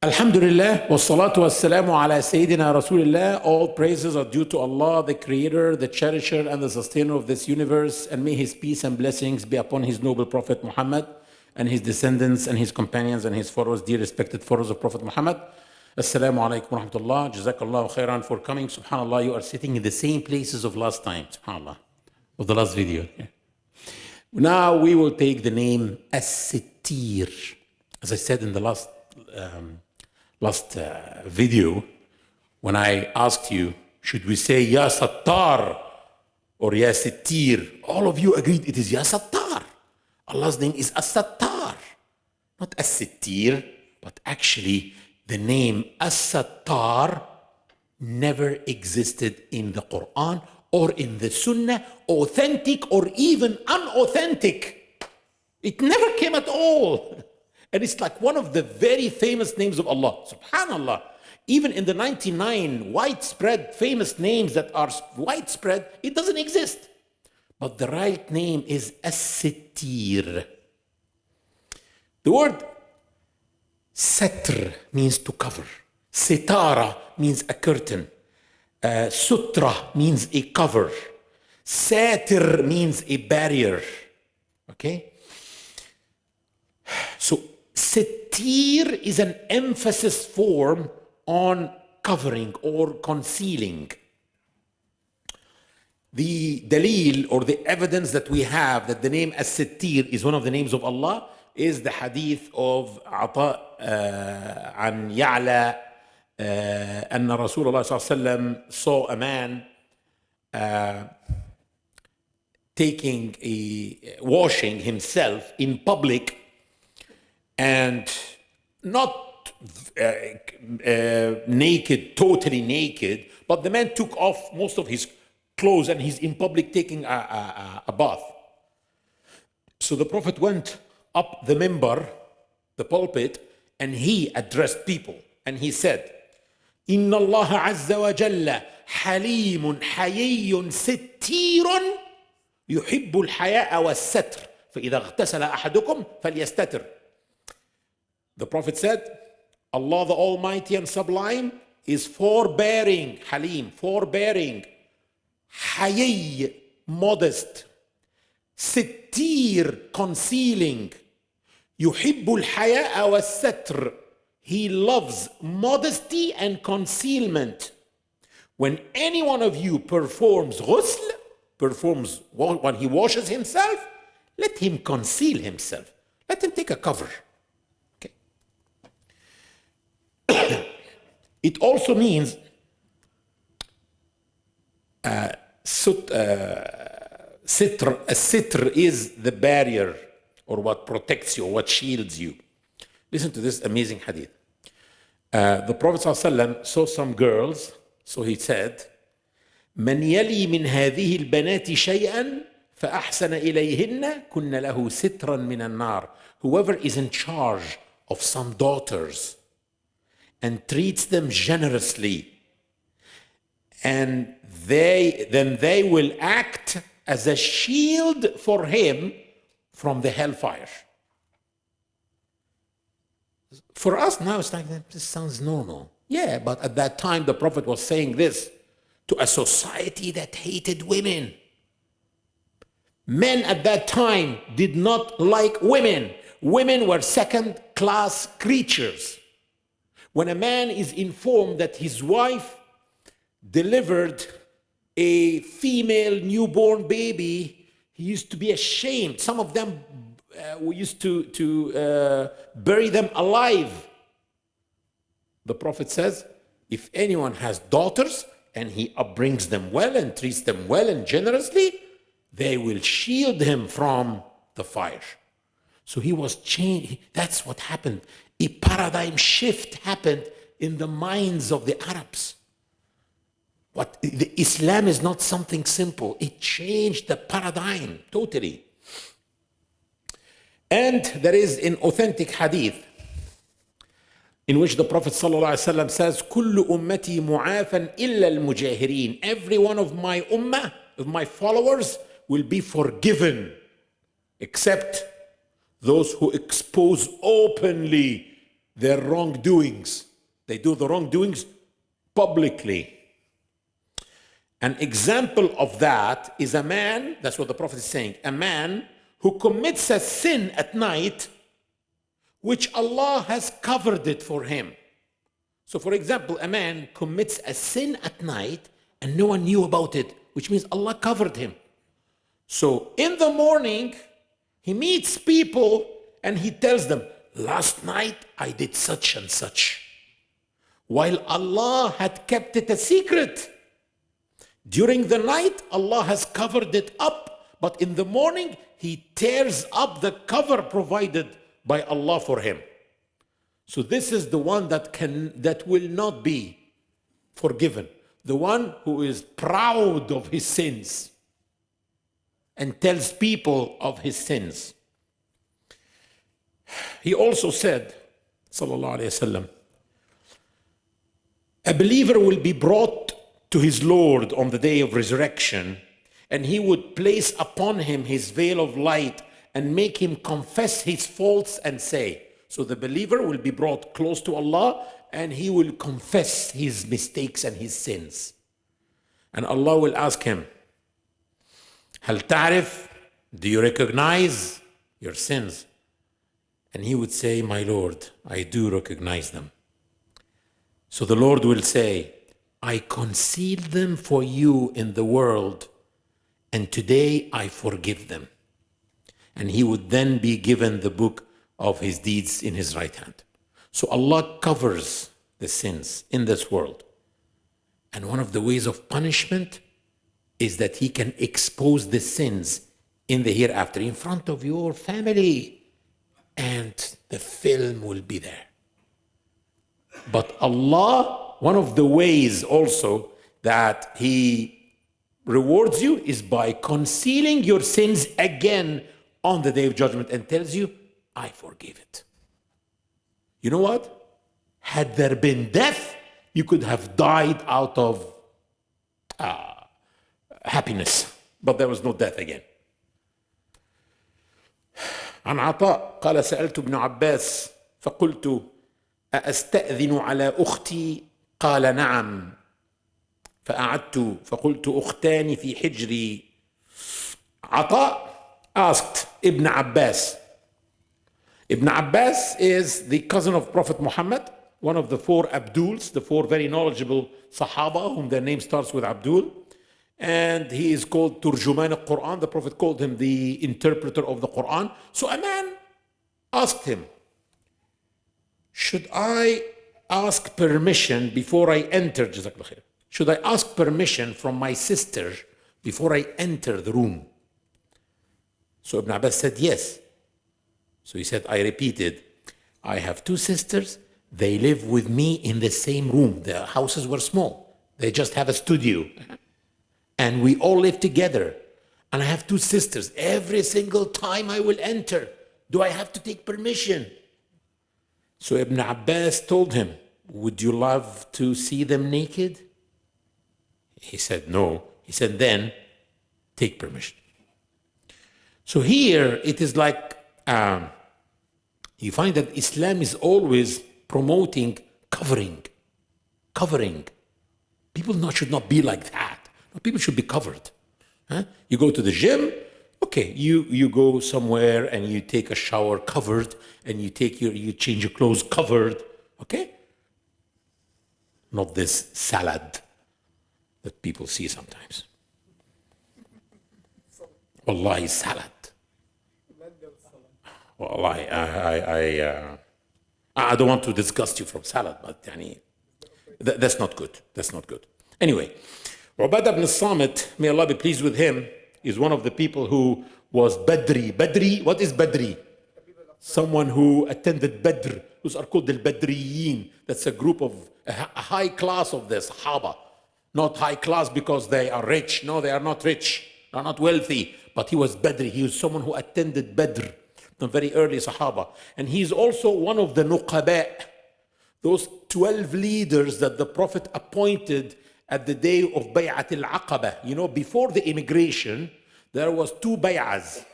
Alhamdulillah, wassalatu wassalamu ala Sayyidina Rasulillah. All praises are due to Allah, the Creator, the Cherisher, and the Sustainer of this universe. And may His peace and blessings be upon His noble Prophet Muhammad and his descendants and his companions and his followers, dear respected followers of Prophet Muhammad. Assalamu alaikum wa rahmatullah. Jazakallah khairan for coming. Subhanallah, you are sitting in the same places of last time. Subhanallah, of the last video. Yeah. Now we will take the name Al-Seteer. As I said in the last video, when I asked you, should we say Ya Sattar or Ya Seteer? All of you agreed it is Ya Sattar. Allah's name is Al-Settar, not Al-Seteer, but actually the name Al-Settar never existed in the Quran or in the Sunnah, authentic or even unauthentic. It never came at all. And it's like one of the very famous names of Allah. Subhanallah. Even in the 99 widespread famous names that are widespread, it doesn't exist. But the right name is Al-Seteer. The word Satr means to cover. Sitara means a curtain. Sutra means a cover. Satir means a barrier. Okay? So Seteer is an emphasis form on covering or concealing. The dalil or the evidence that we have that the name Al-Seteer is one of the names of Allah is the hadith of Ata an Ya'la أن رسول الله صلى الله عليه وسلم saw a man washing himself in public and not naked, totally naked, but the man took off most of his clothes and he's in public taking a bath. So the Prophet went up the minbar, the pulpit, and he addressed people and he said, إن الله عز وجل حليم حيي ستير يحب الحياء والستر فإذا اغتسل أحدكم فليستتر. The Prophet said, Allah the Almighty and Sublime is forbearing, Halim, forbearing, Hayy, modest, Seteer, concealing, Yuhibbul Haya'a wa Satr. He loves modesty and concealment. When any one of you performs ghusl, when he washes himself, let him conceal himself. Let him take a cover. It also means sitr is the barrier or what protects you, what shields you. Listen to this amazing hadith. The Prophet ﷺ saw some girls, so he said, من يلي من هذه البنات شيئا فأحسن إليهن كن له سترا من النار. Whoever is in charge of some daughters and treats them generously, and then they will act as a shield for him from the hellfire. For us now, it's like, this sounds normal. Yeah, but at that time, the Prophet was saying this to a society that hated women. Men at that time did not like women. Women were second-class creatures. When a man is informed that his wife delivered a female newborn baby, he used to be ashamed. Some of them we used to bury them alive. The Prophet says, if anyone has daughters and he upbrings them well and treats them well and generously, they will shield him from the fire. So he was changed. That's what happened. A paradigm shift happened in the minds of the Arabs. Islam is not something simple. It changed the paradigm totally. And there is an authentic hadith in which the Prophet ﷺ says, كل أمتي معافا إلا المجاهرين. Every one of my ummah, of my followers, will be forgiven, except those who expose openly their wrongdoings. They do the wrongdoings publicly. An example of that is a man, that's what the Prophet is saying, a man who commits a sin at night, which Allah has covered it for him. So for example, a man commits a sin at night and no one knew about it, which means Allah covered him. So in the morning, he meets people and he tells them, last night I did such and such, while Allah had kept it a secret. During the night, Allah has covered it up, but in the morning, he tears up the cover provided by Allah for him. So this is the one that will not be forgiven. The one who is proud of his sins and tells people of his sins. He also said, sallallahu alayhi wasallam, a believer will be brought to his Lord on the day of resurrection, and he would place upon him his veil of light and make him confess his faults and say. So the believer will be brought close to Allah and he will confess his mistakes and his sins. And Allah will ask him, هل تعرف? Do you recognize your sins? And he would say, my Lord, I do recognize them. So the Lord will say, I concealed them for you in the world, and today I forgive them. And he would then be given the book of his deeds in his right hand. So Allah covers the sins in this world. And one of the ways of punishment is that he can expose the sins in the hereafter in front of your family, and the film will be there. But Allah, one of the ways also that he rewards you is by concealing your sins again on the day of judgment and tells you, I forgive it. You know what? Had there been death, you could have died out of happiness, but there was no death again. عن عطاء قال سألت ابن عباس فقلت أستأذن على أختي قال نعم فأعدت فقلت أختان في حجري. عطاء asked Ibn Abbas. Ibn Abbas is the cousin of Prophet Muhammad, one of the four Abduls, the four very knowledgeable Sahaba whom their name starts with Abdul. And he is called Turjuman al-Quran. The Prophet called him the interpreter of the Quran. So a man asked him, should I ask permission before I enter? Jazakallah khair. Should I ask permission from my sister before I enter the room? So Ibn Abbas said yes. So he said, I repeated, I have two sisters. They live with me in the same room. Their houses were small. They just have a studio. And we all live together. And I have two sisters. Every single time I will enter, do I have to take permission? So Ibn Abbas told him, would you love to see them naked? He said, no. He said, then take permission. So here it is like, you find that Islam is always promoting covering. People should not be like that. People should be covered. Huh? You go to the gym, okay, you go somewhere and you take a shower covered, and you change your clothes covered, okay? Not this salad that people see sometimes. Wallahi, salad. Wallahi, I don't want to disgust you from salad, but that's not good. That's not good. Anyway, Ubadah ibn Samit, may Allah be pleased with him, is one of the people who was Badri. Badri, what is Badri? Someone who attended Badr, who are called the Badriyin. That's a group of a high class of the Sahaba. Not high class because they are rich. No, they are not rich. They are not wealthy. But he was Badri. He was someone who attended Badr, the very early Sahaba. And he's also one of the Nuqaba, those 12 leaders that the Prophet appointed at the day of Bay'at al-Aqaba. You know, before the immigration, there was 2 bay'ahs.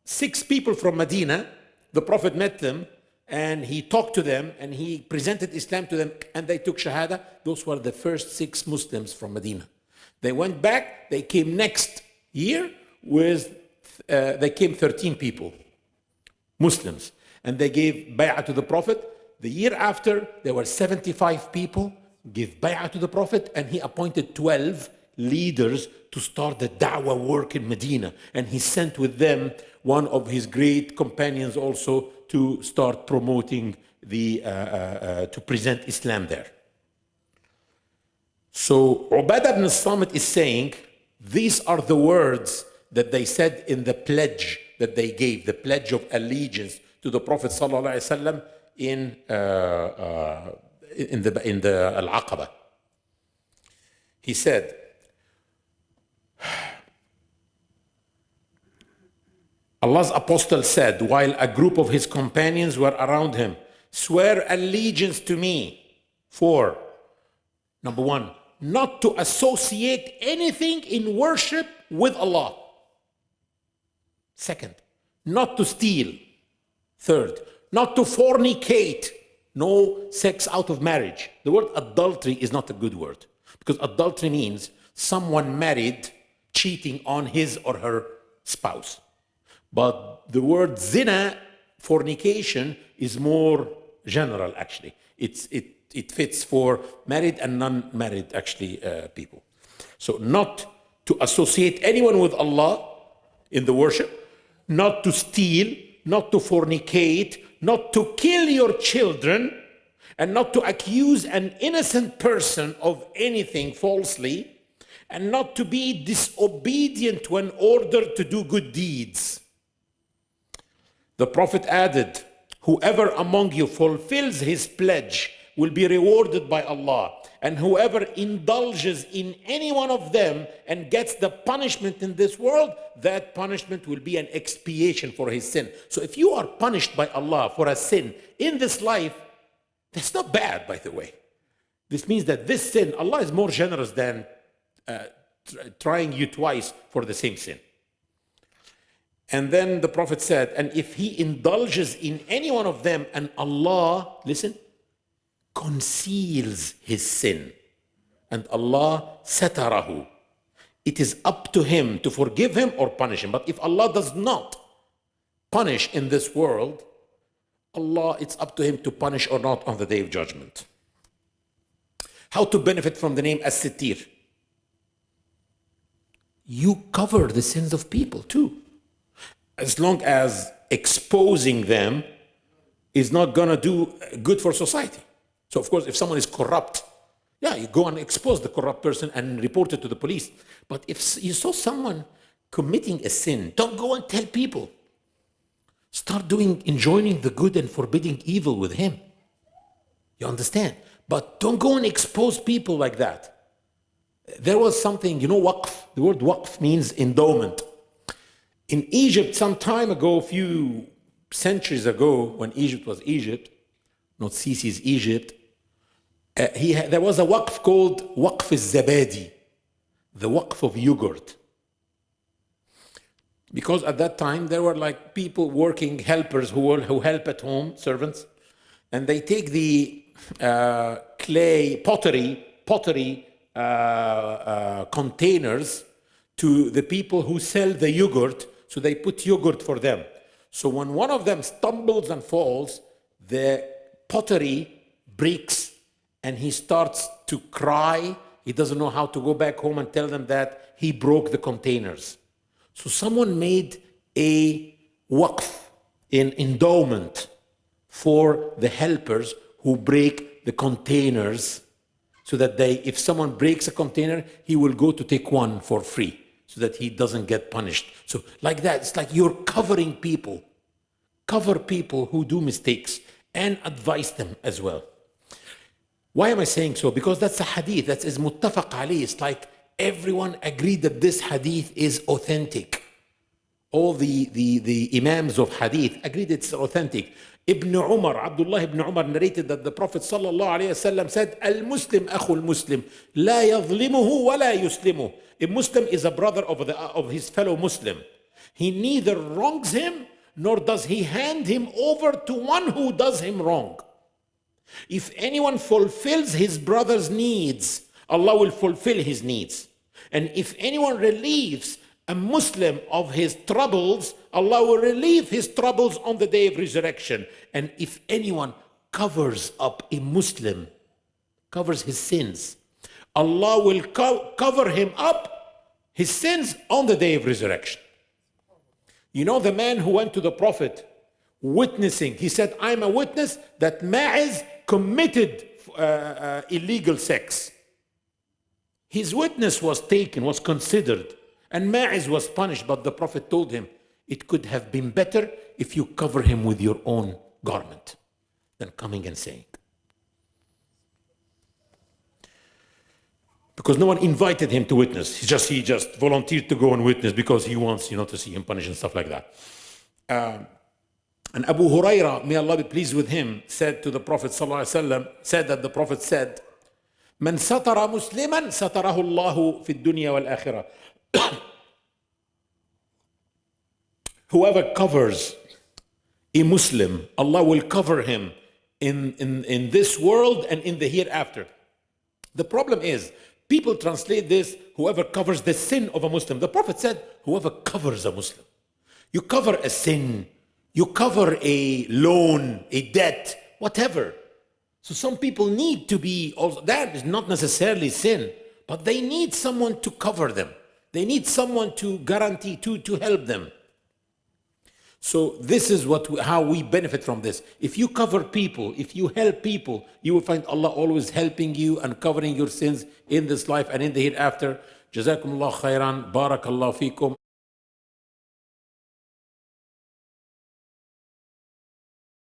6 people from Medina, the Prophet met them, and he talked to them and he presented Islam to them and they took Shahada. Those were the first 6 Muslims from Medina. They went back, they came next year with, they came 13 people, Muslims, and they gave bay'ah to the Prophet. The year after, there were 75 people, gave bay'ah to the Prophet, and he appointed 12 leaders to start the da'wah work in Medina. And he sent with them one of his great companions also to start promoting to present Islam there. So Ubadah ibn Samit is saying, these are the words that they said in the pledge that they gave, the pledge of allegiance to the Prophet sallallahu alaihi wasallam in the Al-Aqaba. He said, Allah's apostle said, while a group of his companions were around him, swear allegiance to me for, number 1, not to associate anything in worship with Allah. 2nd, not to steal. 3rd, not to fornicate. No sex out of marriage. The word adultery is not a good word, because adultery means someone married cheating on his or her spouse. But the word zina, fornication, is more general actually. It fits for married and non-married actually people. So not to associate anyone with Allah in the worship, not to steal, not to fornicate, not to kill your children, and not to accuse an innocent person of anything falsely, and not to be disobedient when ordered to do good deeds. The Prophet added, whoever among you fulfills his pledge will be rewarded by Allah, and whoever indulges in any one of them and gets the punishment in this world, that punishment will be an expiation for his sin. So if you are punished by Allah for a sin in this life, that's not bad, by the way. This means that this sin, Allah is more generous than trying you twice for the same sin. And then the Prophet said, and if he indulges in any one of them and Allah, listen, conceals his sin, and Allah satarahu, it is up to him to forgive him or punish him. But if Allah does not punish in this world, Allah, it's up to him to punish or not on the Day of Judgment. How to benefit from the name Al-Seteer? You cover the sins of people too, as long as exposing them is not going to do good for society. So of course, if someone is corrupt, yeah, you go and expose the corrupt person and report it to the police. But if you saw someone committing a sin, don't go and tell people. Start enjoining the good and forbidding evil with him. You understand? But don't go and expose people like that. There was something, waqf. The word waqf means endowment. In Egypt, some time ago, a few centuries ago, when Egypt was Egypt, not Sisi's Egypt, there was a waqf called Waqf al-Zabadi, the waqf of yogurt. Because at that time, there were like people working, helpers who help at home, servants, and they take the clay pottery containers to the people who sell the yogurt, so they put yogurt for them. So when one of them stumbles and falls, the pottery breaks and he starts to cry. He doesn't know how to go back home and tell them that he broke the containers. So someone made a waqf, an endowment for the helpers who break the containers, so that if someone breaks a container, he will go to take one for free, so that he doesn't get punished. So like that, it's like you're covering people. Cover people who do mistakes and advise them as well. Why am I saying so? Because that's a hadith, that is muttafaq alayh. It's like everyone agreed that this hadith is authentic. All the imams of hadith agreed it's authentic. Abdullah ibn Umar narrated that the Prophet sallallahu alayhi wasallam said, Al-Muslim akhul Muslim, la yadhlimuhu wa la yuslimuhu. A Muslim is a brother of his fellow Muslim. He neither wrongs him nor does he hand him over to one who does him wrong. If anyone fulfills his brother's needs, Allah will fulfill his needs. And if anyone relieves a Muslim of his troubles, Allah will relieve his troubles on the day of resurrection. And if anyone covers up a Muslim, covers his sins, Allah will cover him up his sins on the day of resurrection. You know the man who went to the Prophet witnessing, he said, I'm a witness that Ma'iz committed illegal sex. His witness was taken, was considered, and Ma'iz was punished, but the Prophet told him, it could have been better if you cover him with your own garment than coming and saying. Because no one invited him to witness. He just volunteered to go and witness because he wants, to see him punished and stuff like that. And Abu Huraira, may Allah be pleased with him, said to the Prophet ﷺ, said that the Prophet said, "Man satara musliman satarahu Allahu fi dunya wal akhirah." Whoever covers a Muslim, Allah will cover him in this world and in the hereafter. The problem is, people translate this, whoever covers the sin of a Muslim. The Prophet said, whoever covers a Muslim. You cover a sin, you cover a loan, a debt, whatever. So some people need to be, also, that is not necessarily sin, but they need someone to cover them. They need someone to guarantee, to help them. So this is how we benefit from this. If you cover people, if you help people, you will find Allah always helping you and covering your sins in this life and in the hereafter. Jazakumullah khairan, barakallahu feekum.